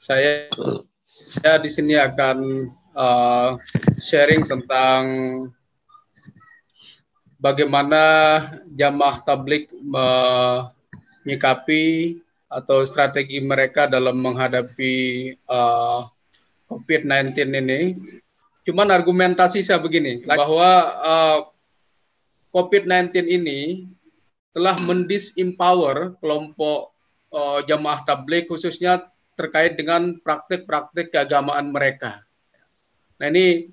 Saya di sini akan sharing tentang bagaimana jamaah tabligh menyikapi atau strategi mereka dalam menghadapi COVID-19 ini. Cuman argumentasi saya begini, bahwa COVID-19 ini telah mendisempower kelompok jamaah tabligh khususnya terkait dengan praktik-praktik keagamaan mereka. Nah ini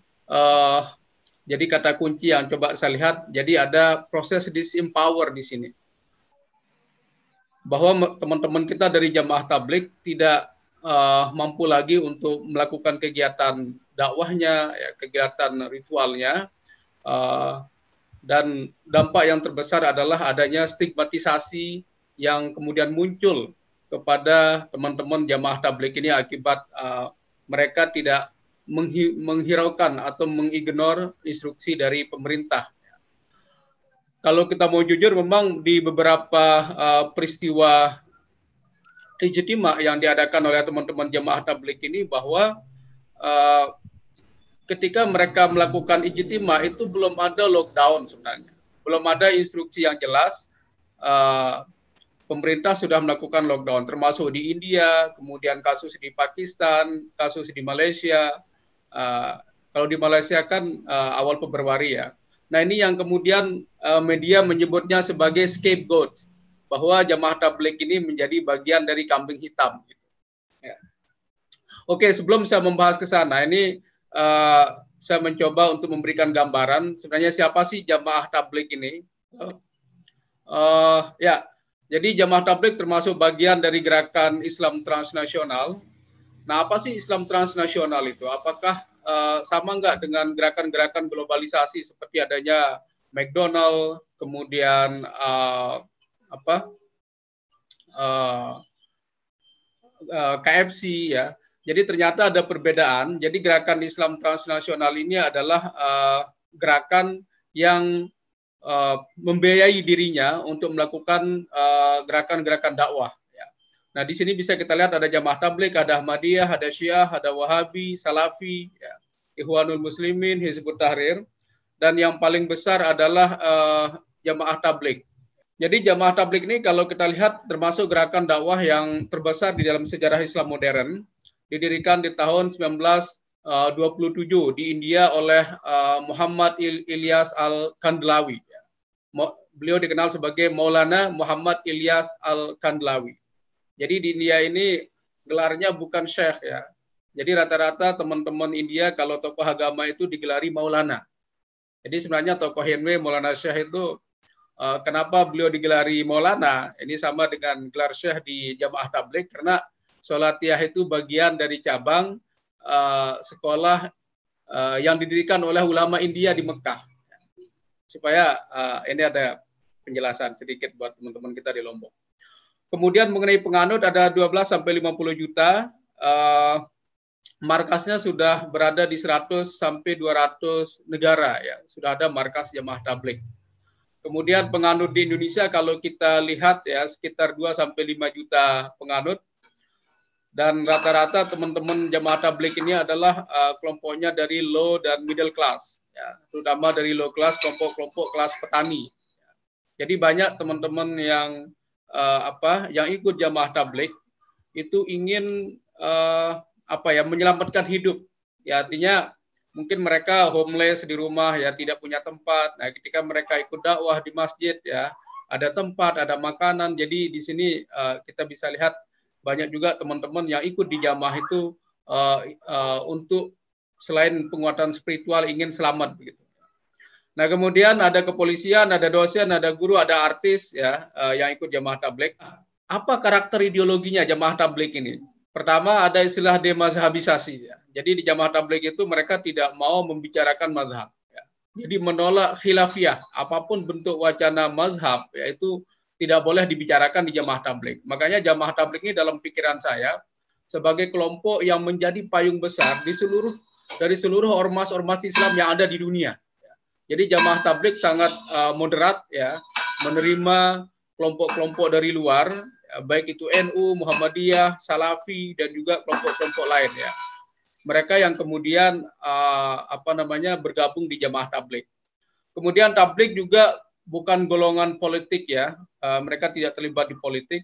jadi kata kunci yang coba saya lihat. Jadi ada proses disempower di sini, bahwa teman-teman kita dari jamaah tabligh tidak mampu lagi untuk melakukan kegiatan dakwahnya, ya, kegiatan ritualnya, dan dampak yang terbesar adalah adanya stigmatisasi yang kemudian muncul kepada teman-teman jamaah tabligh ini akibat mereka tidak menghiraukan atau mengignore instruksi dari pemerintah. Kalau kita mau jujur, memang di beberapa peristiwa ijtima yang diadakan oleh teman-teman jamaah tabligh ini, bahwa ketika mereka melakukan ijtima itu belum ada lockdown sebenarnya, belum ada instruksi yang jelas. Pemerintah sudah melakukan lockdown, termasuk di India, kemudian kasus di Pakistan, kasus di Malaysia. Kalau di Malaysia kan awal Februari ya. Nah ini yang kemudian media menyebutnya sebagai scapegoat, bahwa jamaah tabligh ini menjadi bagian dari kambing hitam. Ya. Oke, sebelum saya membahas ke sana, ini saya mencoba untuk memberikan gambaran sebenarnya siapa sih jamaah tabligh ini. Ya, jadi jamaah tabligh termasuk bagian dari gerakan Islam transnasional. Nah, apa sih Islam transnasional itu? Apakah sama nggak dengan gerakan-gerakan globalisasi seperti adanya McDonald, kemudian KFC ya? Jadi ternyata ada perbedaan. Jadi gerakan Islam transnasional ini adalah gerakan yang membiayai dirinya untuk melakukan gerakan-gerakan dakwah. Ya. Nah di sini bisa kita lihat ada jamaah tabligh, ada Ahmadiyah, ada Syiah, ada Wahabi, Salafi, ya, Ikhwanul Muslimin, Hizbut Tahrir, dan yang paling besar adalah jamaah tabligh. Jadi jamaah tabligh ini kalau kita lihat termasuk gerakan dakwah yang terbesar di dalam sejarah Islam modern, didirikan di tahun 1927 di India oleh Muhammad Ilyas Al-Kandhlawi. Beliau dikenal sebagai Maulana Muhammad Ilyas Al-Kandhlawi. Jadi di India ini gelarnya bukan syekh ya. Jadi rata-rata teman-teman India kalau tokoh agama itu digelari Maulana. Jadi sebenarnya tokoh Hindu Maulana Syekh itu kenapa beliau digelari Maulana? Ini sama dengan gelar syekh di jamaah tabligh karena Sholatiyah itu bagian dari cabang sekolah yang didirikan oleh ulama India di Mekah. Supaya ini ada penjelasan sedikit buat teman-teman kita di Lombok. Kemudian mengenai penganut ada 12-50 juta. Markasnya sudah berada di 100-200 negara ya. Sudah ada markas jamaah tabligh. Kemudian penganut di Indonesia kalau kita lihat ya sekitar 2-5 juta penganut. Dan rata-rata teman-teman jamaah tabligh ini adalah kelompoknya dari low dan middle class, ya, terutama dari low class, kelompok-kelompok kelas petani. Jadi banyak teman-teman yang yang ikut jamaah tabligh itu ingin menyelamatkan hidup. Ya, artinya mungkin mereka homeless di rumah ya, tidak punya tempat. Nah, ketika mereka ikut dakwah di masjid ya, ada tempat, ada makanan. Jadi di sini kita bisa lihat banyak juga teman-teman yang ikut di jamaah itu untuk selain penguatan spiritual ingin selamat begitu. Nah kemudian ada kepolisian, ada dosen, ada guru, ada artis ya yang ikut jamaah tabligh. Apa karakter ideologinya jamaah tabligh ini? Pertama ada istilah demazhabisasi. Ya. Jadi di jamaah tabligh itu mereka tidak mau membicarakan mazhab. Ya. Jadi menolak khilafiyah, apapun bentuk wacana mazhab yaitu tidak boleh dibicarakan di jamaah tabligh. Makanya jamaah tabligh ini dalam pikiran saya sebagai kelompok yang menjadi payung besar dari seluruh ormas-ormas Islam yang ada di dunia. Jadi jamaah tabligh sangat moderat ya, menerima kelompok-kelompok dari luar baik itu NU, Muhammadiyah, Salafi, dan juga kelompok-kelompok lain ya. Mereka yang kemudian bergabung di Jamaah Tabligh. Kemudian Tabligh juga bukan golongan politik ya, mereka tidak terlibat di politik.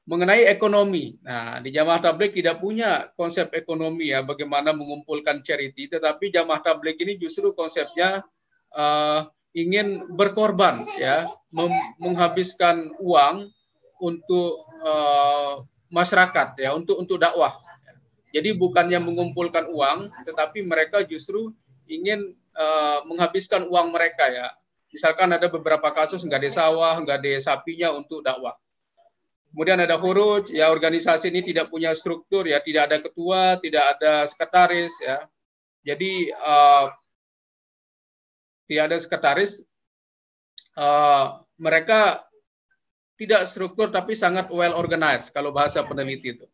Mengenai ekonomi, nah di Jamaah Tabligh tidak punya konsep ekonomi ya, bagaimana mengumpulkan charity, tetapi Jamaah Tabligh ini justru konsepnya ingin berkorban ya, menghabiskan uang untuk masyarakat ya, untuk dakwah. Jadi bukannya mengumpulkan uang, tetapi mereka justru ingin menghabiskan uang mereka ya. Misalkan ada beberapa kasus nggak ada sawah, nggak ada sapinya untuk dakwah. Kemudian ada Khuruj, ya organisasi ini tidak punya struktur ya, tidak ada ketua, tidak ada sekretaris ya. Jadi tidak ada sekretaris, mereka tidak struktur tapi sangat well organized kalau bahasa peneliti itu.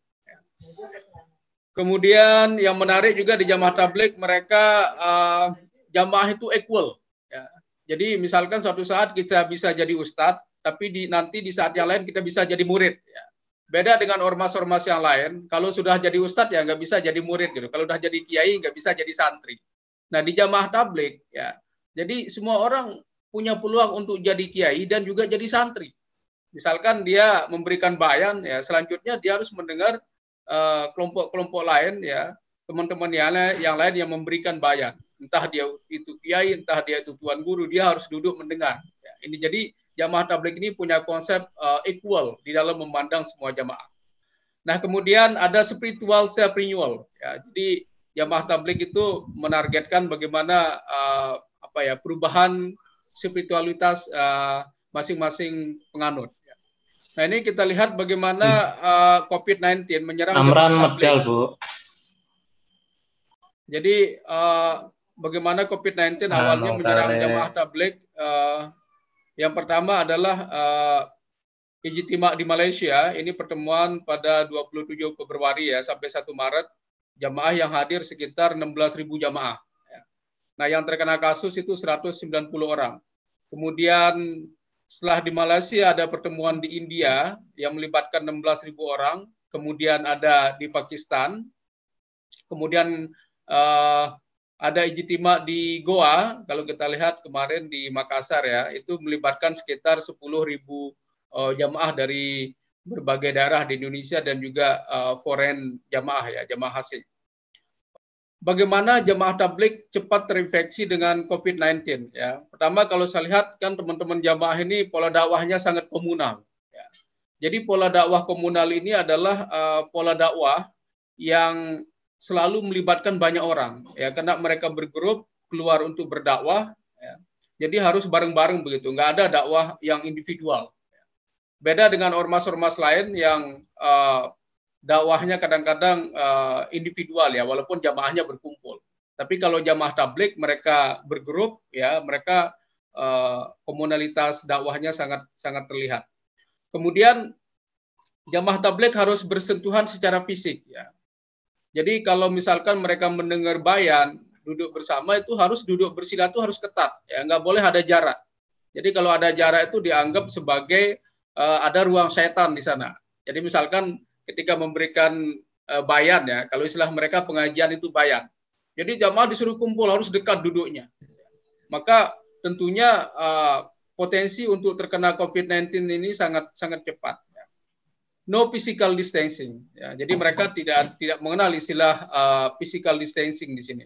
Kemudian yang menarik juga di Jamaah Tabligh, mereka jamaah itu equal. Ya. Jadi misalkan suatu saat kita bisa jadi ustadz, tapi nanti di saat yang lain kita bisa jadi murid. Ya. Beda dengan ormas-ormas yang lain, kalau sudah jadi ustadz ya nggak bisa jadi murid gitu. Kalau sudah jadi kiai nggak bisa jadi santri. Nah di Jamaah Tabligh ya, jadi semua orang punya peluang untuk jadi kiai dan juga jadi santri. Misalkan dia memberikan bayan, ya selanjutnya dia harus mendengar kelompok-kelompok lain ya, teman-teman yang lain yang memberikan bayan, entah dia itu kiai, entah dia itu tuan guru, dia harus duduk mendengar ya. Ini jadi Jamaah Tabligh ini punya konsep equal di dalam memandang semua jamaah. Nah kemudian ada spiritual self renewal ya, jadi Jamaah Tabligh itu menargetkan bagaimana perubahan spiritualitas masing-masing penganut. Nah ini kita lihat bagaimana COVID-19 menyerang Amran Jamaah medal, Tabligh. Bu. Jadi bagaimana COVID-19 awalnya menyerang Jamaah Tabligh. Yang pertama adalah Ijtima di Malaysia. Ini pertemuan pada 27 Februari ya sampai 1 Maret. Jamaah yang hadir sekitar 16.000 jamaah. Nah yang terkena kasus itu 190 orang. Kemudian setelah di Malaysia ada pertemuan di India yang melibatkan 16.000 orang, kemudian ada di Pakistan, kemudian ada ijtima di Goa, kalau kita lihat kemarin di Makassar ya, itu melibatkan sekitar 10.000 jamaah dari berbagai daerah di Indonesia dan juga foreign jamaah ya, jamaah asing. Bagaimana Jamaah Tabligh cepat terinfeksi dengan COVID-19 ya. Pertama kalau saya lihat kan teman-teman jamaah ini pola dakwahnya sangat komunal ya. Jadi pola dakwah komunal ini adalah pola dakwah yang selalu melibatkan banyak orang ya, karena mereka bergrup keluar untuk berdakwah ya. Jadi harus bareng-bareng begitu, nggak ada dakwah yang individual. Beda dengan ormas-ormas lain yang dakwahnya kadang-kadang individual ya, walaupun jamaahnya berkumpul. Tapi kalau Jamaah Tabligh mereka bergrup ya, mereka komunalitas dakwahnya sangat terlihat. Kemudian Jamaah Tabligh harus bersentuhan secara fisik ya. Jadi kalau misalkan mereka mendengar bayan, duduk bersama itu harus duduk bersilaturahmi harus ketat ya, nggak boleh ada jarak. Jadi kalau ada jarak itu dianggap sebagai ada ruang setan di sana. Jadi misalkan ketika memberikan bayan ya, kalau istilah mereka pengajian itu bayan. Jadi jamaah disuruh kumpul harus dekat duduknya. Maka tentunya potensi untuk terkena COVID-19 ini sangat cepat. Ya. No physical distancing. Ya. Jadi mereka tidak mengenal istilah physical distancing di sini.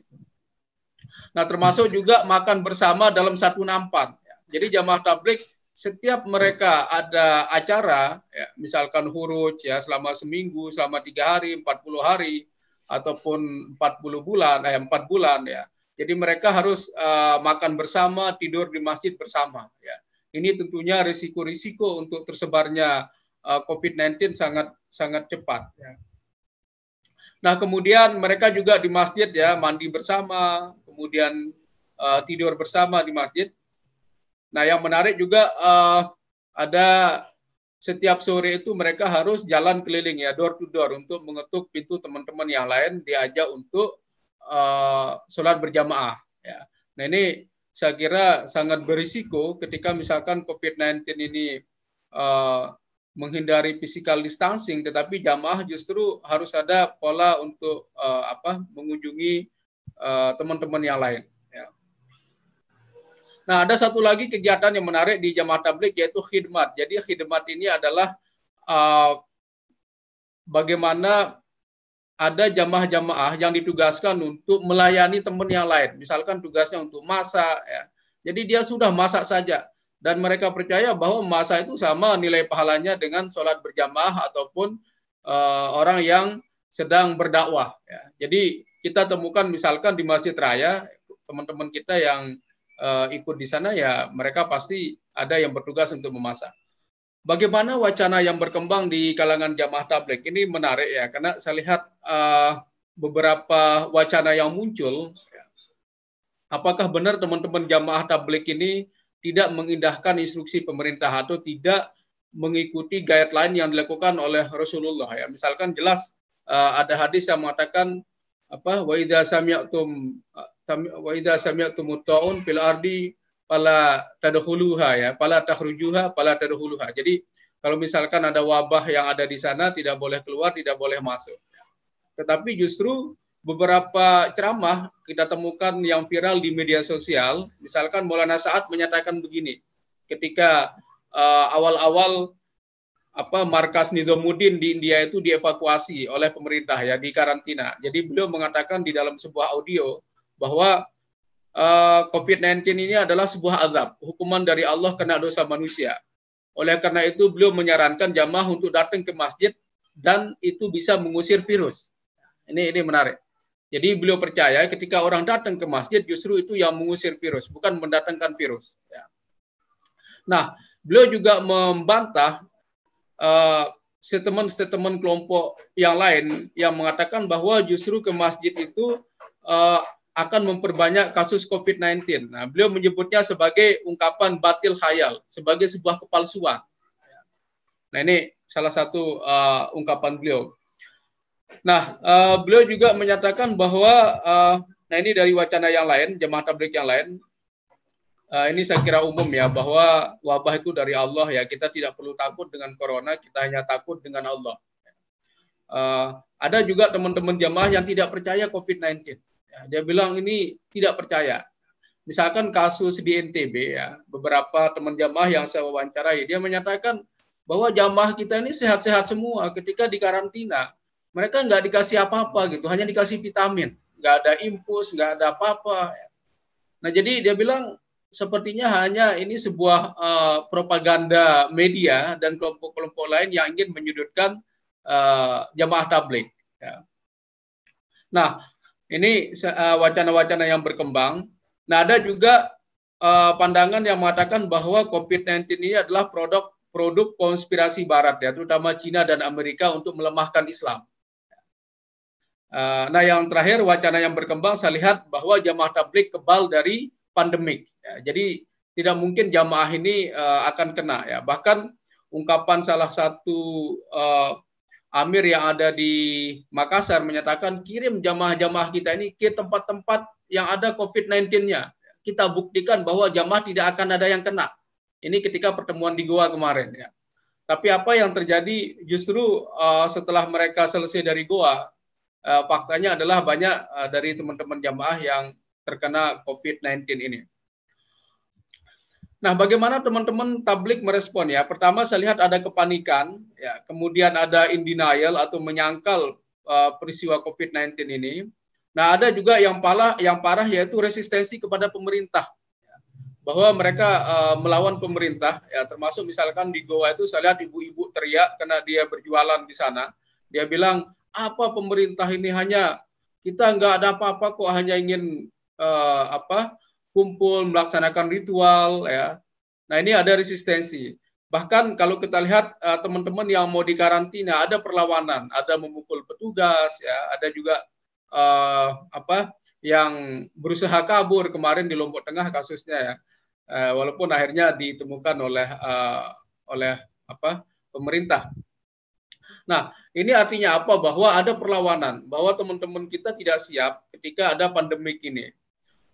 Nah termasuk juga makan bersama dalam satu nampan. Ya. Jadi Jamaah Tabligh setiap mereka ada acara, ya, misalkan Khuruj ya selama seminggu, selama 3 hari, 40 hari, ataupun 4 bulan ya. Jadi mereka harus makan bersama, tidur di masjid bersama. Ya. Ini tentunya risiko-risiko untuk tersebarnya COVID-19 sangat cepat. Ya. Nah kemudian mereka juga di masjid ya mandi bersama, kemudian tidur bersama di masjid. Nah, yang menarik juga ada setiap sore itu mereka harus jalan keliling ya, door to door untuk mengetuk pintu teman-teman yang lain diajak untuk sholat berjamaah. Ya. Nah ini saya kira sangat berisiko ketika misalkan COVID-19 ini menghindari physical distancing, tetapi jamaah justru harus ada pola untuk mengunjungi teman-teman yang lain. Ya. Nah, ada satu lagi kegiatan yang menarik di jamaah tabligh yaitu khidmat. Jadi khidmat ini adalah bagaimana ada jamaah-jamaah yang ditugaskan untuk melayani teman yang lain. Misalkan tugasnya untuk masak, ya. Jadi dia sudah masak saja. Dan mereka percaya bahwa masak itu sama nilai pahalanya dengan sholat berjamaah ataupun orang yang sedang berdakwah. Ya. Jadi kita temukan misalkan di Masjid Raya, teman-teman kita yang ikut di sana, ya mereka pasti ada yang bertugas untuk memasak. Bagaimana wacana yang berkembang di kalangan jamaah tabligh ini menarik ya, karena saya lihat beberapa wacana yang muncul. Apakah benar teman-teman jamaah tabligh ini tidak mengindahkan instruksi pemerintah atau tidak mengikuti guideline yang dilakukan oleh Rasulullah? Ya, misalkan jelas ada hadis yang mengatakan wa idza sami'tum ta'un fil ardi fala tadkhuluha, ya, fala takhrujuha, fala tadkhuluha. Jadi kalau misalkan ada wabah yang ada di sana, tidak boleh keluar, tidak boleh masuk. Tetapi justru beberapa ceramah kita temukan yang viral di media sosial, misalkan Maulana Sa'ad menyatakan begini, ketika awal-awal markas Nizamuddin di India itu dievakuasi oleh pemerintah, ya, di karantina. Jadi beliau mengatakan di dalam sebuah audio bahwa COVID-19 ini adalah sebuah azab, hukuman dari Allah kena dosa manusia. Oleh karena itu beliau menyarankan jamaah untuk datang ke masjid dan itu bisa mengusir virus. Ini menarik. Jadi beliau percaya ketika orang datang ke masjid justru itu yang mengusir virus, bukan mendatangkan virus. Ya. Nah, beliau juga membantah statement-statement kelompok yang lain yang mengatakan bahwa justru ke masjid itu akan memperbanyak kasus COVID-19. Nah, beliau menyebutnya sebagai ungkapan batil khayal, sebagai sebuah kepalsuan. Nah, ini salah satu ungkapan beliau. Nah, beliau juga menyatakan bahwa, nah ini dari wacana yang lain, jamaah tabligh yang lain, ini saya kira umum ya, bahwa wabah itu dari Allah, ya, kita tidak perlu takut dengan corona, kita hanya takut dengan Allah. Ada juga teman-teman jamaah yang tidak percaya COVID-19. Ya, dia bilang ini tidak percaya. Misalkan kasus di NTB, ya, beberapa teman jamaah yang saya wawancarai, dia menyatakan bahwa jamaah kita ini sehat-sehat semua ketika di karantina. Mereka nggak dikasih apa-apa gitu, hanya dikasih vitamin, nggak ada infus, nggak ada apa-apa. Nah, jadi dia bilang sepertinya hanya ini sebuah propaganda media dan kelompok-kelompok lain yang ingin menyudutkan jamaah tabligh. Ya. Nah, ini wacana-wacana yang berkembang. Nah, ada juga pandangan yang mengatakan bahwa COVID-19 ini adalah produk konspirasi Barat, ya, terutama Cina dan Amerika untuk melemahkan Islam. Nah, yang terakhir wacana yang berkembang saya lihat bahwa jamaah tabligh kebal dari pandemik. Ya, jadi tidak mungkin jamaah ini akan kena. Ya. Bahkan ungkapan salah satu amir yang ada di Makassar menyatakan kirim jamaah-jamaah kita ini ke tempat-tempat yang ada COVID-19-nya. Kita buktikan bahwa jamaah tidak akan ada yang kena. Ini ketika pertemuan di Goa kemarin. Ya. Tapi apa yang terjadi justru setelah mereka selesai dari Goa, faktanya adalah banyak dari teman-teman jamaah yang terkena COVID-19 ini. Nah, bagaimana teman-teman tabligh merespon, ya? Pertama saya lihat ada kepanikan, ya, kemudian ada in denial atau menyangkal peristiwa COVID-19 ini. Nah, ada juga yang parah yaitu resistensi kepada pemerintah, ya, bahwa mereka melawan pemerintah, ya, termasuk misalkan di Goa itu saya lihat ibu-ibu teriak karena dia berjualan di sana. Dia bilang, apa pemerintah ini, hanya kita nggak ada apa-apa kok, hanya ingin kumpul melaksanakan ritual, ya. Nah, ini ada resistensi. Bahkan kalau kita lihat teman-teman yang mau dikarantina ada perlawanan, ada memukul petugas, ya, ada juga yang berusaha kabur kemarin di Lombok Tengah kasusnya, ya. Walaupun akhirnya ditemukan oleh pemerintah. Nah, ini artinya apa? Bahwa ada perlawanan, bahwa teman-teman kita tidak siap ketika ada pandemik ini.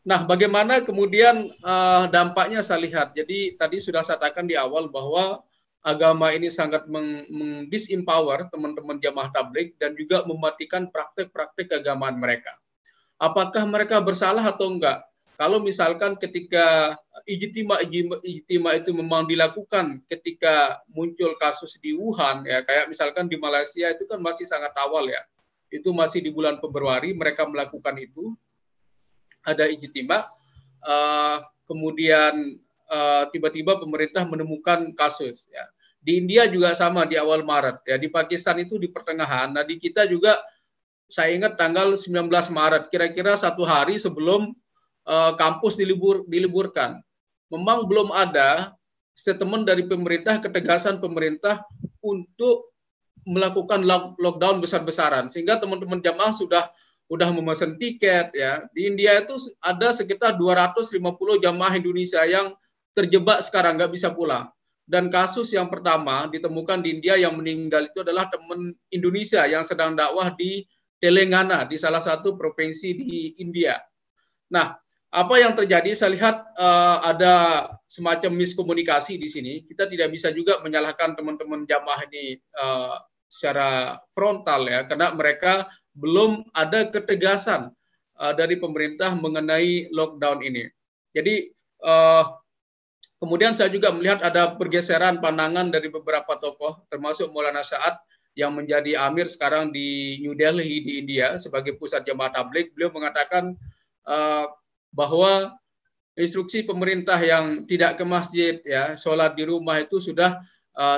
Nah, bagaimana kemudian dampaknya saya lihat. Jadi tadi sudah saya katakan di awal bahwa agama ini sangat disempower teman-teman jamaah tabligh dan juga mematikan praktek-praktek keagamaan mereka. Apakah mereka bersalah atau enggak? Kalau misalkan ketika ijtima itu memang dilakukan ketika muncul kasus di Wuhan, ya kayak misalkan di Malaysia itu kan masih sangat awal ya, itu masih di bulan Februari mereka melakukan itu, ada ijtima, kemudian tiba-tiba pemerintah menemukan kasus. Ya. Di India juga sama di awal Maret, ya di Pakistan itu di pertengahan. Nah di kita juga saya ingat tanggal 19 Maret, kira-kira 1 hari sebelum kampus diliburkan. Memang belum ada statement dari pemerintah, ketegasan pemerintah untuk melakukan lockdown besar-besaran, sehingga teman-teman jamaah sudah memesan tiket ya. Di India itu ada sekitar 250 jamaah Indonesia yang terjebak sekarang nggak bisa pulang. Dan kasus yang pertama ditemukan di India yang meninggal itu adalah teman Indonesia yang sedang dakwah di Telangana, di salah satu provinsi di India. Nah, apa yang terjadi? Saya lihat ada semacam miskomunikasi di sini. Kita tidak bisa juga menyalahkan teman-teman jamaah ini secara frontal ya, karena mereka belum ada ketegasan dari pemerintah mengenai lockdown ini. Jadi kemudian saya juga melihat ada pergeseran pandangan dari beberapa tokoh, termasuk Maulana Sa'ad yang menjadi amir sekarang di New Delhi di India sebagai pusat jamaah tabligh. Beliau mengatakan bahwa instruksi pemerintah yang tidak ke masjid, ya, sholat di rumah itu sudah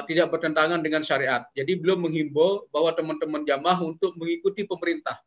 tidak bertentangan dengan syariat. Jadi beliau menghimbau bahwa teman-teman jamaah untuk mengikuti pemerintah.